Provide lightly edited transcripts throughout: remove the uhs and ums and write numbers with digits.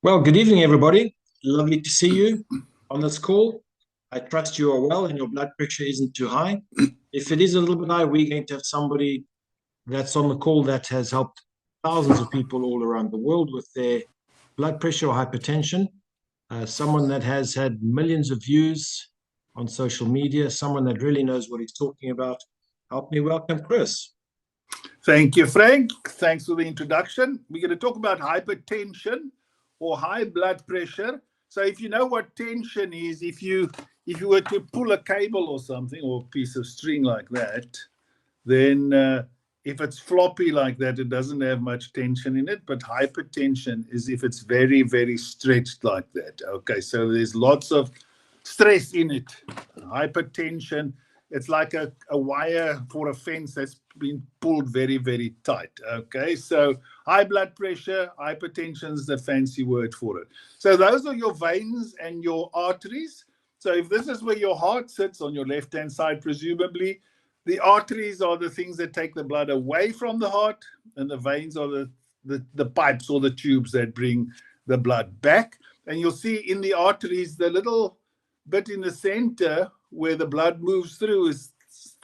Well, good evening, everybody. Lovely to see you on this call. I trust you are well and your blood pressure isn't too high. If it is a little bit high, we're going to have somebody that's on the call that has helped thousands of people all around the world with their blood pressure or hypertension. Someone that has had millions of views on social media, someone that really knows what he's talking about. Help me welcome Chris. Thank you, Frank. Thanks for the introduction. We're going to talk about hypertension or high blood pressure. So if you know what tension is, if you were to pull a cable or something or a piece of string like that, then if it's floppy like that, it doesn't have much tension in it. But hypertension is if it's very, very stretched like that. Okay, so there's lots of stress in it. Hypertension, it's like a wire for a fence that's been pulled very, very tight. Okay, so high blood pressure, hypertension is the fancy word for it. So those are your veins and your arteries. So if this is where your heart sits on your left-hand side, presumably, the arteries are the things that take the blood away from the heart, and the veins are the pipes or the tubes that bring the blood back. And you'll see in the arteries, the little bit in the center where the blood moves through is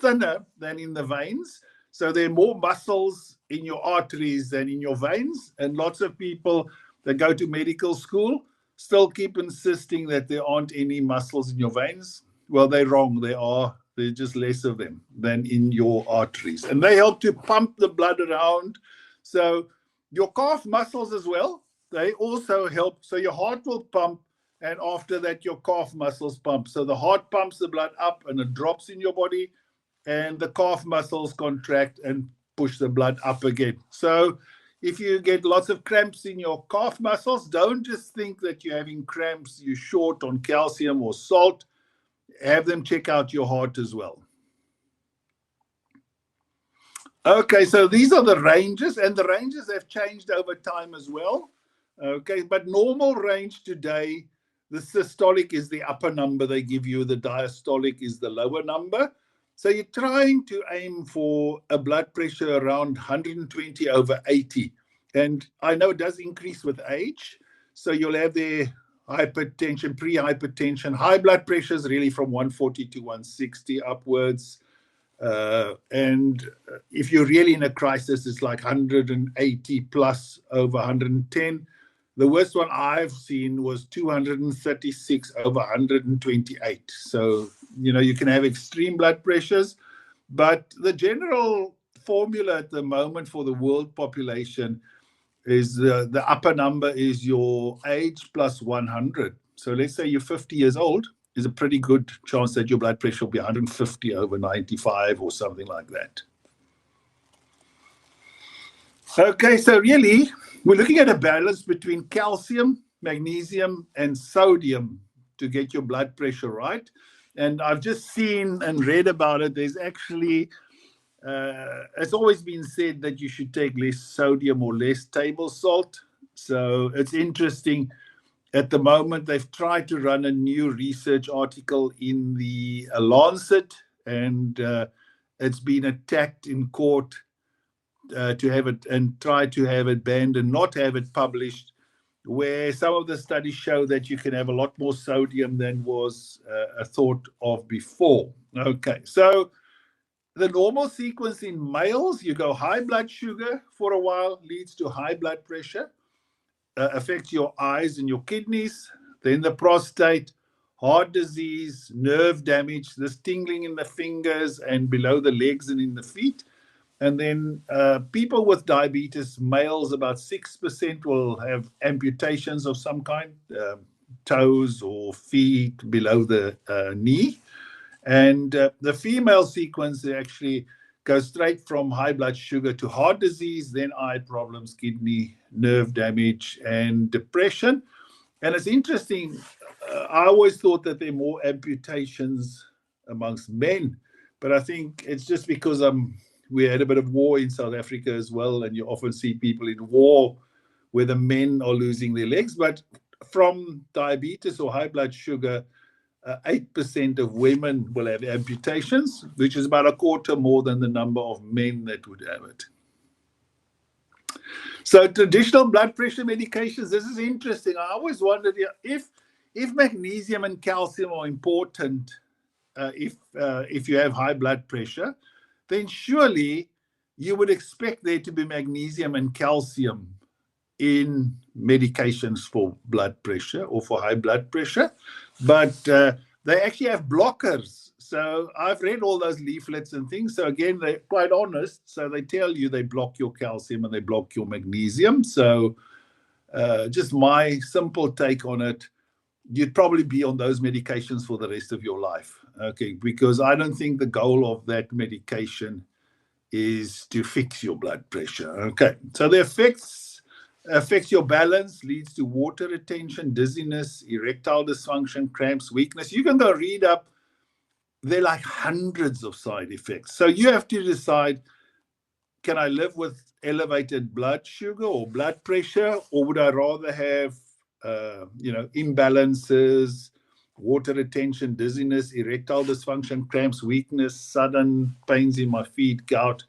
thinner than in the veins. So there are more muscles in your arteries than in your veins. And lots of people that go to medical school still keep insisting that there aren't any muscles in your veins. Well, they're wrong. There's just less of them than in your arteries. And they help to pump the blood around. So your calf muscles as well, they also help. So your heart will pump, and after that, your calf muscles pump. So the heart pumps the blood up and it drops in your body, and the calf muscles contract and push the blood up again. So if you get lots of cramps in your calf muscles, don't just think that you're having cramps, you're short on calcium or salt. Have them check out your heart as well. Okay, so these are the ranges, and the ranges have changed over time as well. Okay, but normal range today, the systolic is the upper number they give you, the diastolic is the lower number. So you're trying to aim for a blood pressure around 120 over 80. And I know it does increase with age. So you'll have the hypertension, pre-hypertension. High blood pressure is really from 140 to 160 upwards. And if you're really in a crisis, it's like 180 plus over 110. The worst one I've seen was 236 over 128. So, you can have extreme blood pressures, but the general formula at the moment for the world population is the upper number is your age plus 100. So let's say you're 50 years old, is a pretty good chance that your blood pressure will be 150 over 95 or something like that. Okay, so really, we're looking at a balance between calcium, magnesium, and sodium to get your blood pressure right. And I've just seen and read about it. There's actually, it's always been said that you should take less sodium or less table salt. So it's interesting. At the moment, they've tried to run a new research article in the Lancet, and it's been attacked in court to have it and try to have it banned and not have it published, where some of the studies show that you can have a lot more sodium than was thought of before. Okay, so the normal sequence in males, you go high blood sugar for a while, leads to high blood pressure. Affects your eyes and your kidneys, then the prostate, heart disease, nerve damage, this tingling in the fingers and below the legs and in the feet. And then people with diabetes, males, about 6% will have amputations of some kind, toes or feet below the knee. And the female sequence actually goes straight from high blood sugar to heart disease, then eye problems, kidney, nerve damage, and depression. And it's interesting, I always thought that there are more amputations amongst men, but I think it's just because we had a bit of war in South Africa as well, and you often see people in war where the men are losing their legs. But from diabetes or high blood sugar, 8% of women will have amputations, which is about a quarter more than the number of men that would have it. So traditional blood pressure medications, this is interesting. I always wondered if magnesium and calcium are important if you have high blood pressure, then surely you would expect there to be magnesium and calcium in medications for blood pressure or for high blood pressure, but they actually have blockers. So I've read all those leaflets and things. So again, they're quite honest. So they tell you they block your calcium and they block your magnesium. So just my simple take on it, you'd probably be on those medications for the rest of your life. Okay, because I don't think the goal of that medication is to fix your blood pressure. Okay, so the effects affects your balance, leads to water retention, dizziness, erectile dysfunction, cramps, weakness. You can go read up. They're like hundreds of side effects. So you have to decide, can I live with elevated blood sugar or blood pressure, or would I rather have imbalances, water retention, dizziness, erectile dysfunction, cramps, weakness, sudden pains in my feet, gout,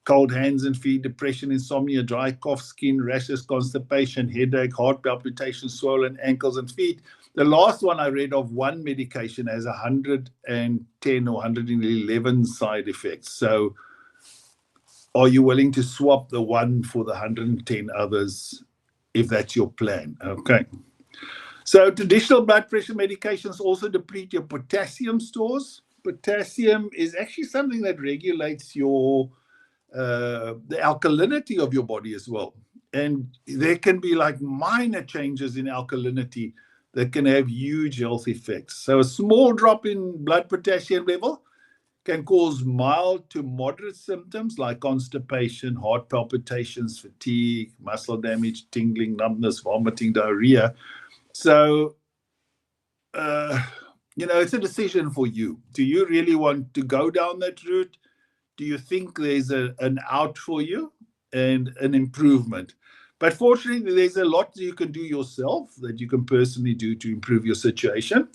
cold hands and feet, depression, insomnia, dry cough, skin rashes, constipation, headache, heart palpitations, swollen ankles and feet. The last one I read of, one medication has 110 or 111 side effects. So are you willing to swap the one for the 110 others if that's your plan? Okay. So traditional blood pressure medications also deplete your potassium stores. Potassium is actually something that regulates your the alkalinity of your body as well. And there can be like minor changes in alkalinity that can have huge health effects. So a small drop in blood potassium level can cause mild to moderate symptoms like constipation, heart palpitations, fatigue, muscle damage, tingling, numbness, vomiting, diarrhea. So, it's a decision for you. Do you really want to go down that route? Do you think there's an out for you and an improvement? But fortunately, there's a lot that you can do yourself, that you can personally do to improve your situation.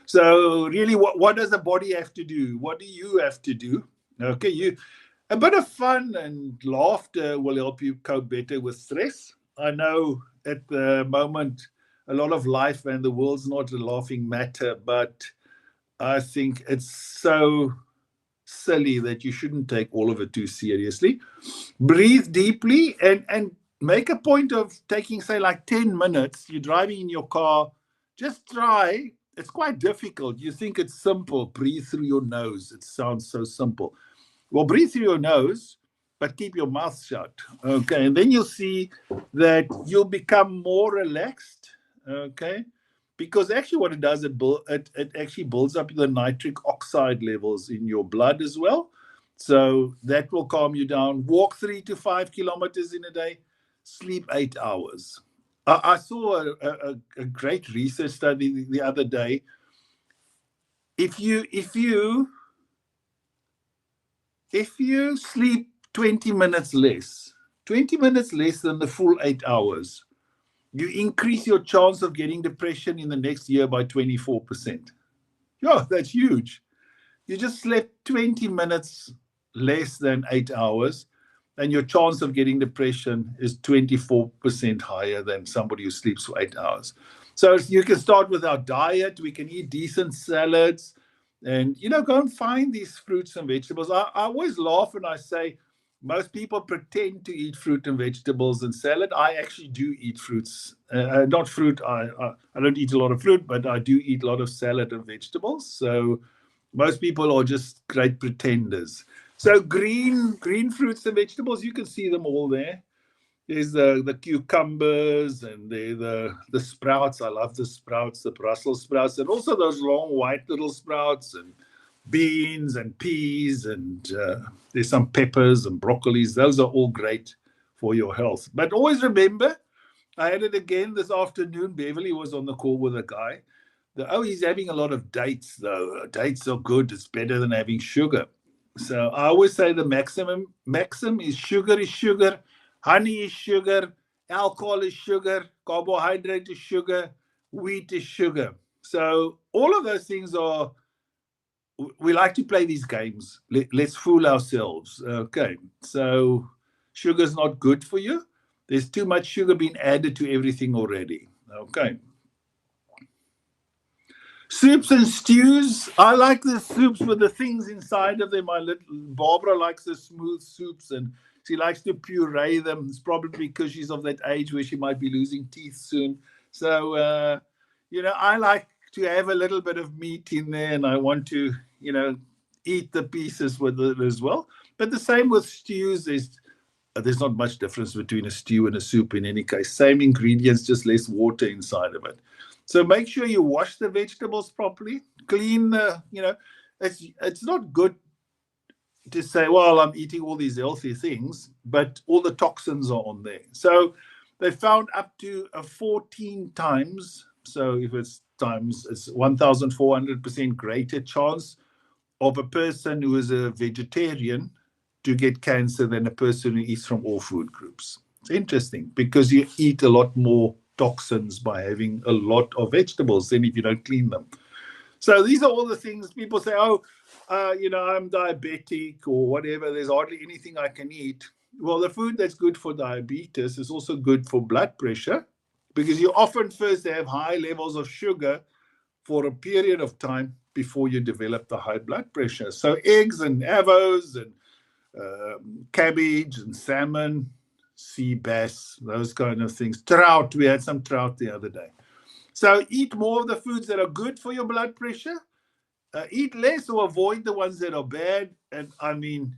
So really, what does the body have to do? What do you have to do? Okay, a bit of fun and laughter will help you cope better with stress. I know at the moment, a lot of life and the world's not a laughing matter, but I think it's so silly that you shouldn't take all of it too seriously. Breathe deeply and make a point of taking, say, like 10 minutes. You're driving in your car, just try. It's quite difficult. You think it's simple. Breathe through your nose. It sounds so simple. Well, breathe through your nose, but keep your mouth shut. Okay, and then you'll see that you'll become more relaxed. Okay, because actually what it does, it actually builds up the nitric oxide levels in your blood as well. So that will calm you down. Walk 3 to 5 kilometers in a day. Sleep 8 hours. I saw a great research study the other day. If you sleep 20 minutes less than the full 8 hours, you increase your chance of getting depression in the next year by 24%. Yeah, that's huge. You just slept 20 minutes less than 8 hours, and your chance of getting depression is 24% higher than somebody who sleeps for 8 hours. So you can start with our diet. We can eat decent salads and, go and find these fruits and vegetables. I always laugh when I say, most people pretend to eat fruit and vegetables and salad. I actually do eat fruits. Not fruit. I don't eat a lot of fruit, but I do eat a lot of salad and vegetables. So most people are just great pretenders. So green fruits and vegetables, you can see them all there. There's the cucumbers and the sprouts. I love the sprouts, the Brussels sprouts, and also those long white little sprouts, and beans and peas, and there's some peppers and broccolis. Those are all great for your health. But always remember, I had it again this afternoon. Beverly was on the call with a guy. He's having a lot of dates, though. Dates are good. It's better than having sugar. So I always say the maxim is sugar, honey is sugar, alcohol is sugar, carbohydrate is sugar, wheat is sugar. So all of those things are, we like to play these games. Let's fool ourselves. Okay, so sugar's not good for you. There's too much sugar being added to everything already. Okay. Soups and stews. I like the soups with the things inside of them. My little Barbara likes the smooth soups and she likes to puree them. It's probably because she's of that age where she might be losing teeth soon. So, I like to have a little bit of meat in there and I want to, eat the pieces with it as well. But the same with stews. There's not much difference between a stew and a soup in any case. Same ingredients, just less water inside of it. So make sure you wash the vegetables properly, clean it's not good to say, well, I'm eating all these healthy things, but all the toxins are on there. So they found up to 14 times. So if it's times, it's 1,400% greater chance of a person who is a vegetarian to get cancer than a person who eats from all food groups. It's interesting because you eat a lot more toxins by having a lot of vegetables than if you don't clean them. So these are all the things people say, I'm diabetic or whatever. There's hardly anything I can eat. Well, the food that's good for diabetes is also good for blood pressure because you often first have high levels of sugar for a period of time before you develop the high blood pressure. So eggs and avos and cabbage and salmon, sea bass, those kind of things. Trout, we had some trout the other day. So eat more of the foods that are good for your blood pressure. Eat less or avoid the ones that are bad. And I mean,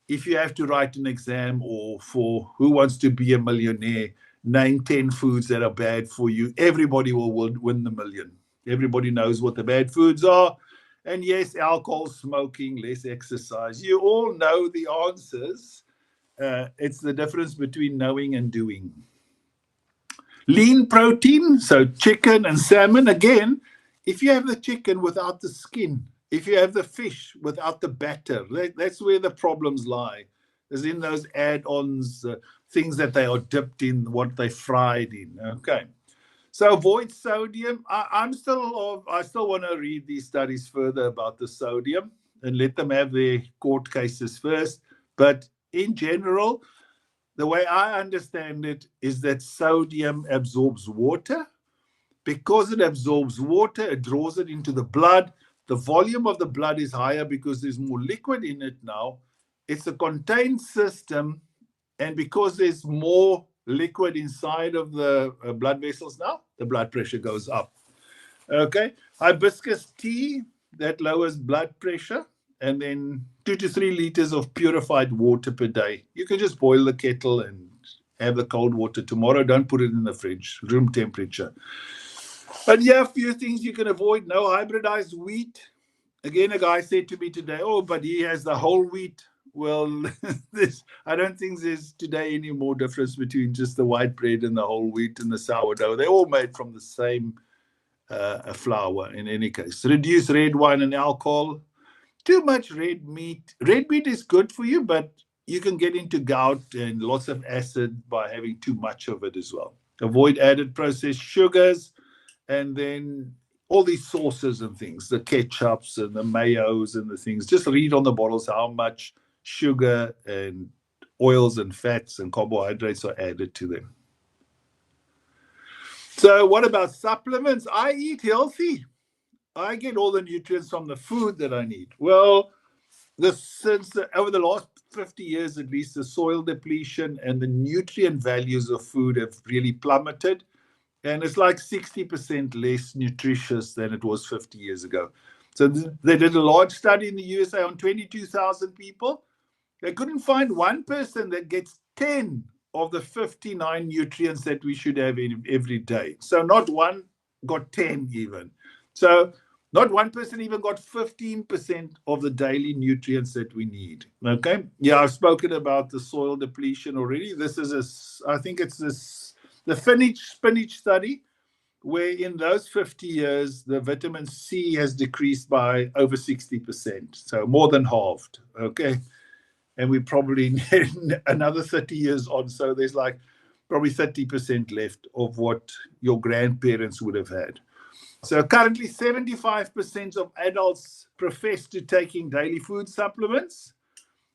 if you have to write an exam or for Who Wants to Be a Millionaire, name 10 foods that are bad for you, everybody will win the million. Everybody knows what the bad foods are. And yes, alcohol, smoking, less exercise. You all know the answers. It's the difference between knowing and doing. Lean protein, so chicken and salmon. Again, if you have the chicken without the skin, if you have the fish without the batter, that's where the problems lie. Is in those add-ons, things that they are dipped in, what they fried in. Okay. So avoid sodium. I still want to read these studies further about the sodium and let them have their court cases first. But in general, the way I understand it is that sodium absorbs water. Because it absorbs water, it draws it into the blood. The volume of the blood is higher because there's more liquid in it now. It's a contained system. And because there's more liquid inside of the blood vessels now, the blood pressure goes up. Okay. Hibiscus tea, that lowers blood pressure. And then 2 to 3 liters of purified water per day. You can just boil the kettle and have the cold water tomorrow. Don't put it in the fridge, room temperature. But yeah, a few things you can avoid. No hybridized wheat. Again, a guy said to me today, oh, but he has the whole wheat. Well, I don't think there's today any more difference between just the white bread and the whole wheat and the sourdough. They're all made from the same flour in any case. Reduce red wine and alcohol. Too much red meat. Red meat is good for you, but you can get into gout and lots of acid by having too much of it as well. Avoid added processed sugars and then all these sauces and things, the ketchups and the mayos and the things. Just read on the bottles how much sugar and oils and fats and carbohydrates are added to them. So what about supplements? I eat healthy. I get all the nutrients from the food that I need. Well, over the last 50 years, at least, the soil depletion and the nutrient values of food have really plummeted. And it's like 60% less nutritious than it was 50 years ago. So they did a large study in the USA on 22,000 people. They couldn't find one person that gets 10 of the 59 nutrients that we should have every day. So not one got 10 even. So not one person even got 15% of the daily nutrients that we need. Okay. Yeah, I've spoken about the soil depletion already. This is I think it's the Finnish spinach study, where in those 50 years, the vitamin C has decreased by over 60%. So more than halved. Okay. And we probably need another 30 years on. So there's like probably 30% left of what your grandparents would have had. So currently 75% of adults profess to taking daily food supplements.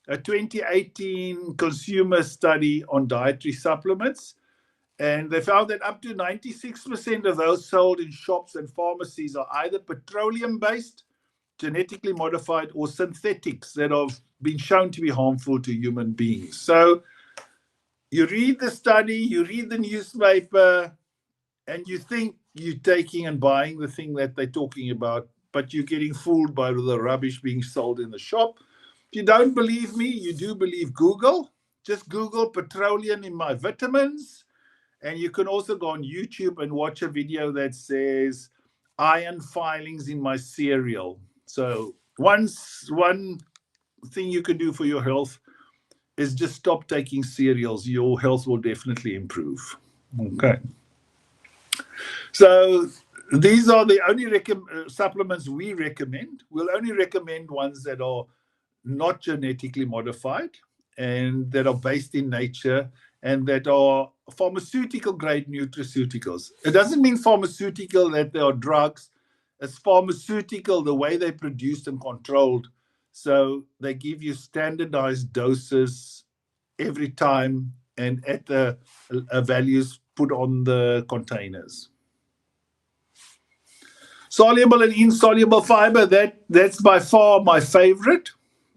a 2018 consumer study on dietary supplements. And they found that up to 96% of those sold in shops and pharmacies are either petroleum-based, genetically modified, or synthetics that have been shown to be harmful to human beings. So you read the study, you read the newspaper, and you think you're taking and buying the thing that they're talking about, but you're getting fooled by the rubbish being sold in the shop. If you don't believe me, you do believe Google. Just Google petroleum in my vitamins. And you can also go on YouTube and watch a video that says iron filings in my cereal. So one thing you can do for your health is just stop taking cereals. Your health will definitely improve. Okay. So these are the only supplements we recommend. We'll only recommend ones that are not genetically modified and that are based in nature and that are pharmaceutical grade nutraceuticals. It doesn't mean pharmaceutical that they are drugs. It's pharmaceutical the way they're produced and controlled. So they give you standardized doses every time and at the values put on the containers. Soluble and insoluble fiber, that's by far my favorite,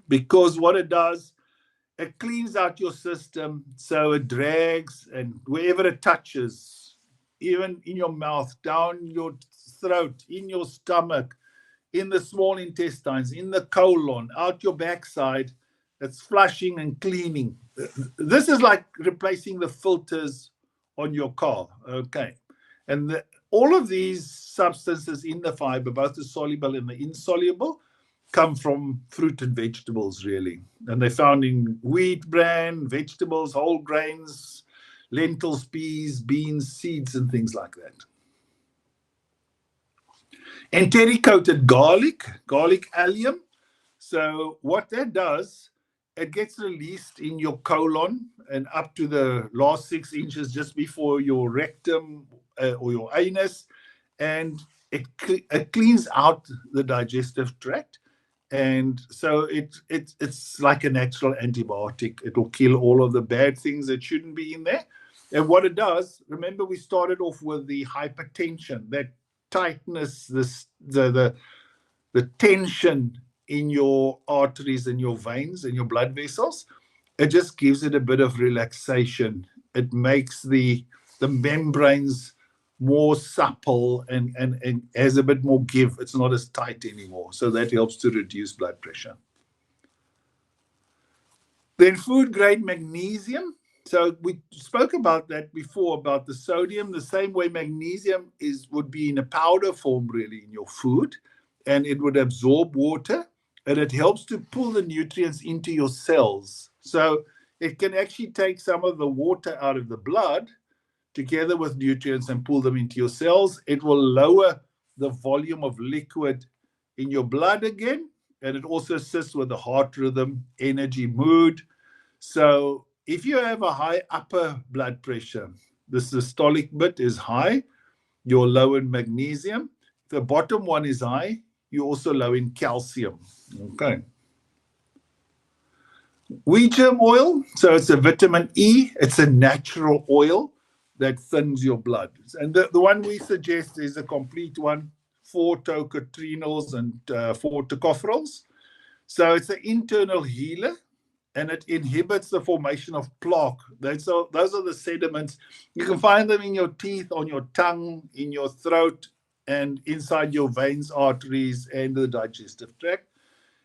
because what it does, it cleans out your system, so it drags, and wherever it touches, even in your mouth, down your throat, in your stomach, in the small intestines, in the colon, out your backside, it's flushing and cleaning. This is like replacing the filters on your car, okay? And all of these substances in the fiber, both the soluble and the insoluble, come from fruit and vegetables, really. And they're found in wheat bran, vegetables, whole grains, lentils, peas, beans, seeds, and things like that. Enteric-coated garlic allium. So what that does, it gets released in your colon and up to the last 6 inches just before your rectum or your anus, and it cleans out the digestive tract. And so it's like a natural antibiotic. It will kill all of the bad things that shouldn't be in there. And what it does, remember we started off with the hypertension, that tightness, the tension in your arteries and your veins and your blood vessels. It just gives it a bit of relaxation. It makes the membranes more supple and has a bit more give. It's not as tight anymore. So that helps to reduce blood pressure. Then food grade magnesium. So we spoke about that before, about the sodium. The same way magnesium would be in a powder form really in your food, and it would absorb water, and it helps to pull the nutrients into your cells. So it can actually take some of the water out of the blood together with nutrients and pull them into your cells. It will lower the volume of liquid in your blood again, and it also assists with the heart rhythm, energy, mood. So if you have a high upper blood pressure, the systolic bit is high, you're low in magnesium. If the bottom one is high, you're also low in calcium. Okay. Wheat germ oil, so it's a vitamin E. It's a natural oil that thins your blood. And the one we suggest is a complete one, 4 tocotrienols and 4 tocopherols. So it's an internal healer, and it inhibits the formation of plaque. Those are the sediments. You can find them in your teeth, on your tongue, in your throat, and inside your veins, arteries, and the digestive tract.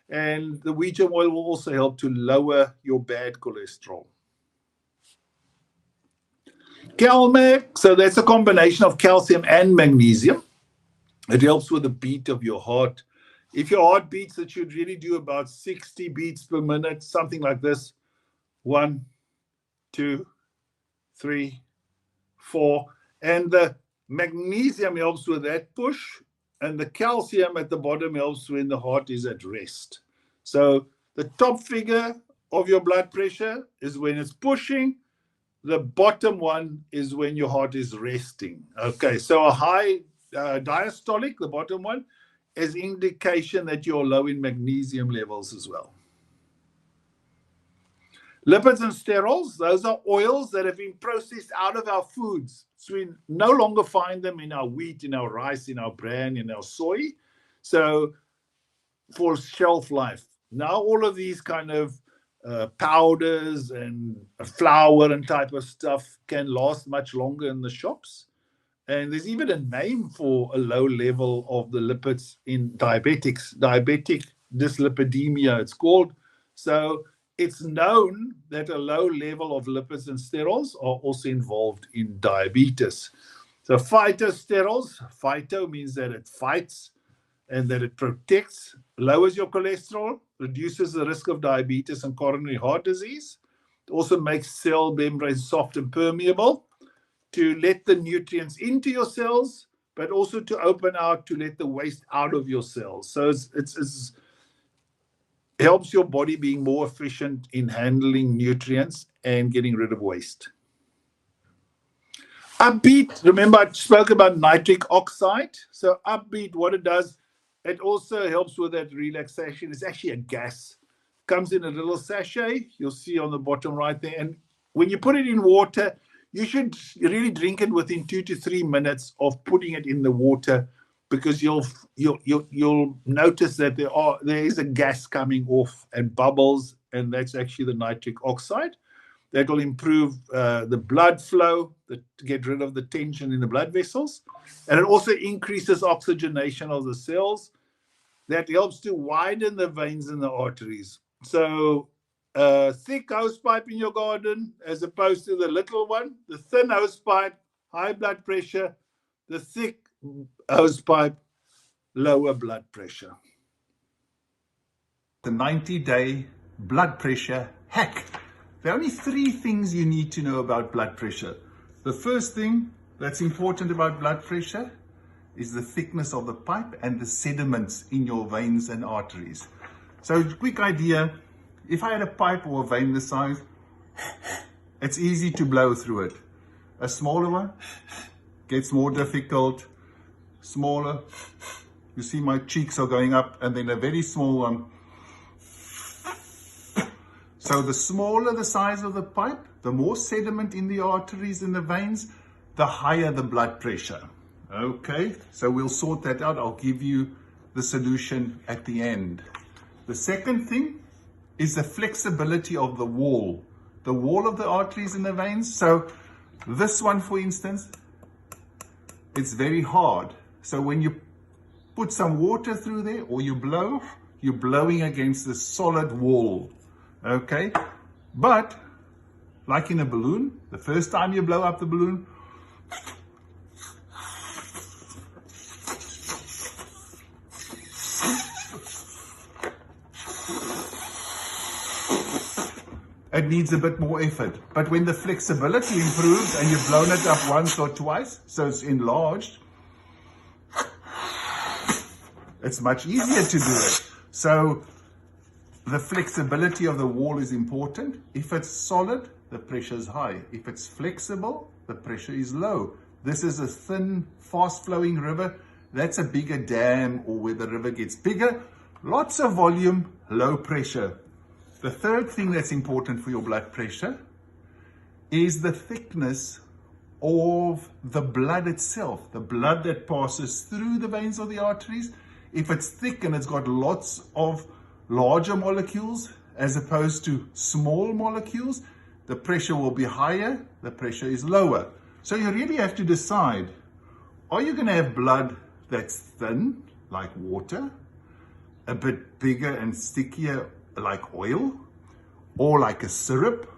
And the wheat germ oil will also help to lower your bad cholesterol. CalMag, so that's a combination of calcium and magnesium. It helps with the beat of your heart. If your heart beats, it should really do about 60 beats per minute, something like this. 1, 2, 3, 4. And the magnesium helps with that push, and the calcium at the bottom helps when the heart is at rest. So the top figure of your blood pressure is when it's pushing. The bottom one is when your heart is resting. Okay, so a high diastolic, the bottom one, is indication that you're low in magnesium levels as well. Lipids and sterols, those are oils that have been processed out of our foods. So we no longer find them in our wheat, in our rice, in our bran, in our soy. So for shelf life. Now all of these kind of powders and flour and type of stuff can last much longer in the shops. And there's even a name for a low level of the lipids in diabetics, diabetic dyslipidemia, it's called. So it's known that a low level of lipids and sterols are also involved in diabetes. So phytosterols, phyto means that it fights and that it protects, lowers your cholesterol, reduces the risk of diabetes and coronary heart disease. It also makes cell membranes soft and permeable to let the nutrients into your cells, but also to open out to let the waste out of your cells. So it helps your body being more efficient in handling nutrients and getting rid of waste. Upbeat, remember I spoke about nitric oxide. So Upbeat, what it does, it also helps with that relaxation. It's actually a gas. Comes in a little sachet, you'll see on the bottom right there. And when you put it in water, you should really drink it within 2 to 3 minutes of putting it in the water, because you'll notice that there is a gas coming off and bubbles, and that's actually the nitric oxide. That will improve the blood flow, to get rid of the tension in the blood vessels. And it also increases oxygenation of the cells. That helps to widen the veins and the arteries. So thick hosepipe in your garden as opposed to the little one. The thin hosepipe, high blood pressure. The thick hosepipe, lower blood pressure. The 90-day blood pressure hack. There are only 3 things you need to know about blood pressure. The first thing that's important about blood pressure is the thickness of the pipe and the sediments in your veins and arteries. So quick idea, if I had a pipe or a vein this size, it's easy to blow through it. A smaller one gets more difficult. Smaller, you see my cheeks are going up, and then a very small one. So the smaller the size of the pipe, the more sediment in the arteries and the veins, the higher the blood pressure. Okay, so we'll sort that out. I'll give you the solution at the end. The second thing is the flexibility of the wall of the arteries and the veins. So this one, for instance, it's very hard. So when you put some water through there or you blow, you're blowing against the solid wall. Okay, but like in a balloon, the first time you blow up the balloon, it needs a bit more effort. But when the flexibility improves and you've blown it up once or twice, so it's enlarged, it's much easier to do it. So the flexibility of the wall is important. If it's solid, the pressure is high. If it's flexible, the pressure is low. This is a thin, fast-flowing river. That's a bigger dam, or where the river gets bigger. Lots of volume, low pressure. The third thing that's important for your blood pressure is the thickness of the blood itself, the blood that passes through the veins or the arteries. If it's thick and it's got lots of larger molecules as opposed to small molecules, the pressure will be higher, the pressure is lower. So you really have to decide, are you going to have blood that's thin, like water, a bit bigger and stickier, like oil, or like a syrup,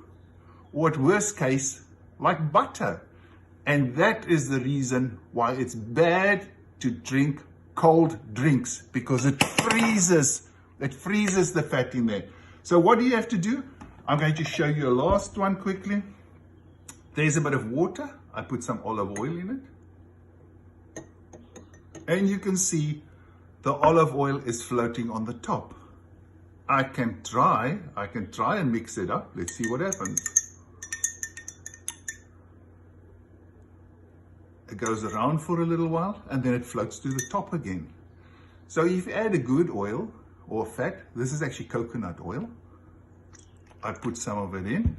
or at worst case, like butter? And that is the reason why it's bad to drink cold drinks, because it freezes the fat in there. So what do you have to do? I'm going to show you a last one quickly. There's a bit of water. I put some olive oil in it. And you can see the olive oil is floating on the top. I can try and mix it up. Let's see what happens. It goes around for a little while and then it floats to the top again. So if you add a good oil or fat, this is actually coconut oil. I put some of it in.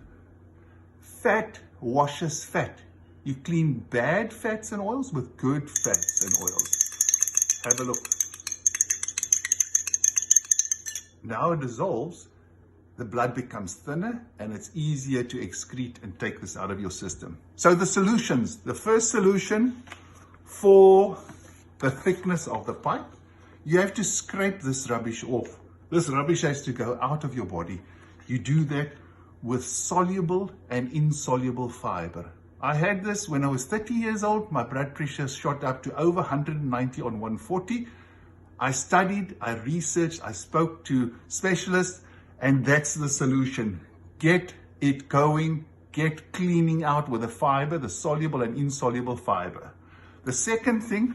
Fat washes fat. You clean bad fats and oils with good fats and oils. Have a look. Now it dissolves, the blood becomes thinner and it's easier to excrete and take this out of your system. So the solutions, the first solution for the thickness of the pipe, you have to scrape this rubbish off. This rubbish has to go out of your body. You do that with soluble and insoluble fiber. I had this when I was 30 years old. My blood pressure shot up to over 190 on 140. I studied, I researched, I spoke to specialists, and that's the solution. Get it going, get cleaning out with the fiber, the soluble and insoluble fiber. The second thing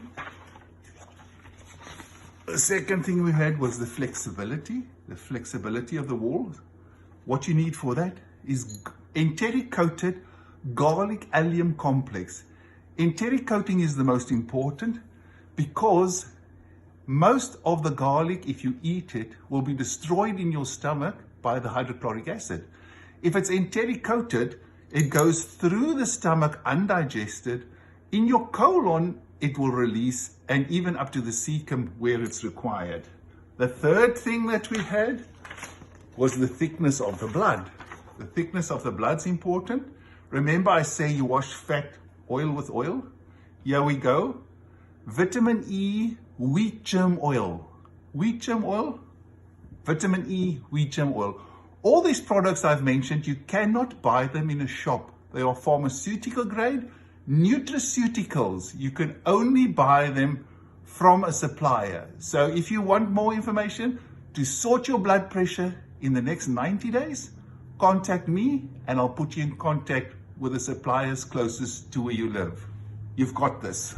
we had was the flexibility of the walls. What you need for that is enteric coated garlic allium complex. Enteric coating is the most important because most of the garlic, if you eat it, will be destroyed in your stomach by the hydrochloric acid. If it's enteric coated, it goes through the stomach undigested. In your colon, it will release, and even up to the cecum where it's required. The third thing that we had was the thickness of the blood. The thickness of the blood's important. Remember I say you wash fat oil with oil? Here we go. Vitamin E, wheat germ oil. Wheat germ oil, vitamin E, wheat germ oil. All these products I've mentioned, you cannot buy them in a shop. They are pharmaceutical grade, nutraceuticals. You can only buy them from a supplier. So if you want more information to sort your blood pressure in the next 90 days, contact me and I'll put you in contact with the suppliers closest to where you live. You've got this.